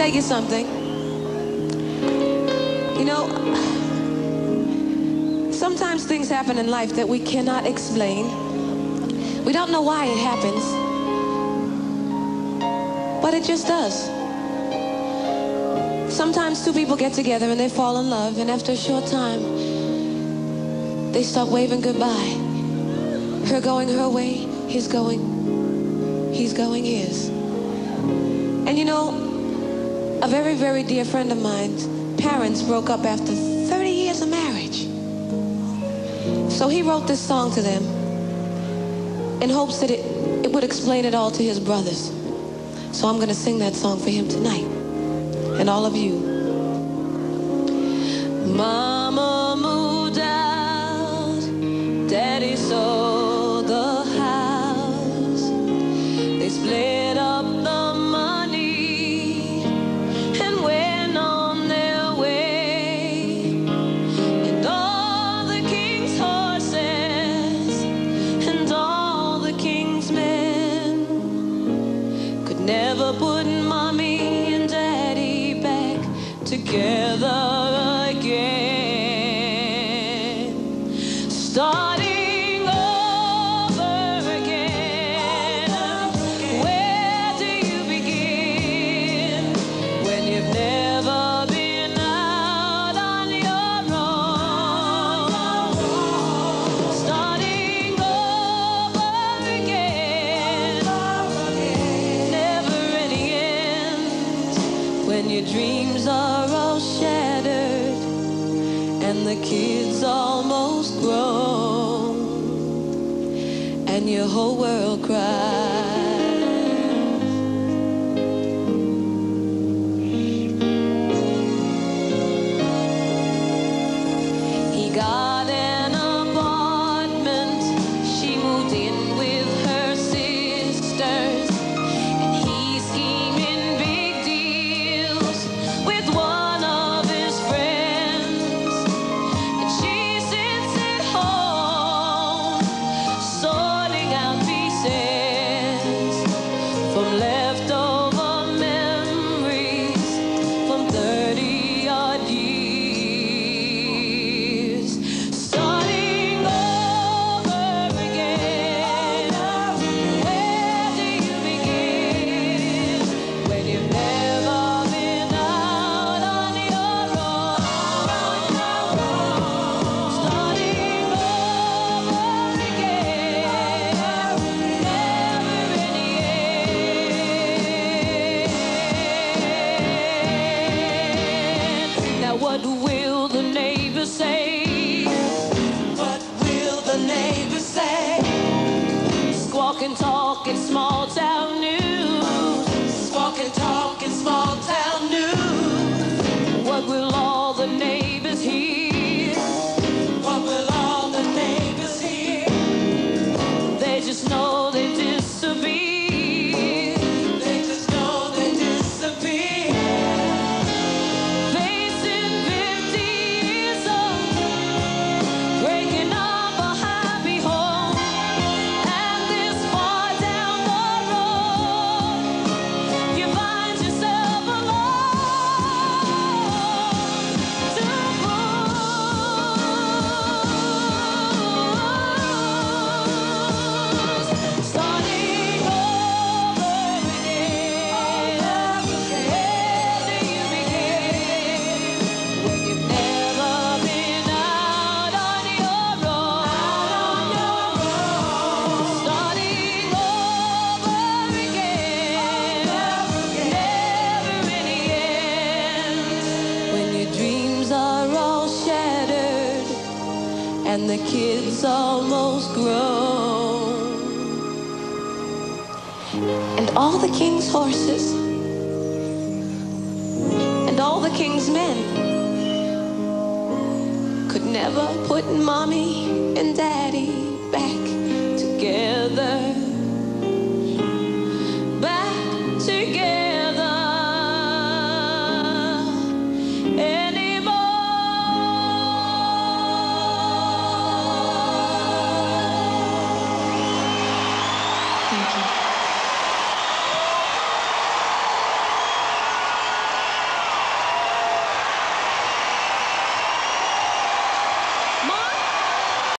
tell you something. You know, sometimes things happen in life that we cannot explain. We don't know why it happens, but it just does. Sometimes two people get together and they fall in love, and after a short time, they start waving goodbye. Her going her way, he's going his. And you know, a very, very dear friend of mine's parents broke up after 30 years of marriage. So he wrote this song to them in hopes that it would explain it all to his brothers. So I'm gonna sing that song for him tonight. And all of you. Mama moved out, Daddy sold the house. They split up the money and went on their way. And all the king's horses and all the king's men could never put mommy and daddy back together again. Starting over again. Where do you begin when you've never been out on your own? Starting over again. Never any end when your dreams are all shattered and the kids almost grown and your whole world cries. He got an apartment, she moved in with her sisters, and he's scheming big deals with one of his friends. And she sits at home, sorting out pieces from leftover memories from 30-odd years. Starting over again. Where do you begin when you've never been out on your own? Starting over again. Never any end. Now what will the neighbors say? What will the neighbors say? Squawk and talk in small town news. Squawk and talk in small town news. What will all the neighbors hear? What will all the neighbors hear? They just know they disappear. They just know they disappear. Facing 50 years old, breaking up a happy home. And this far down the road, you find yourself alone to lose. Starting over again. Where do you begin when you've never been out on your own? Starting over again. Never any end when your dreams are all shattered and the kids almost grown and all the king's horses and all the king's men could never put mommy and daddy back together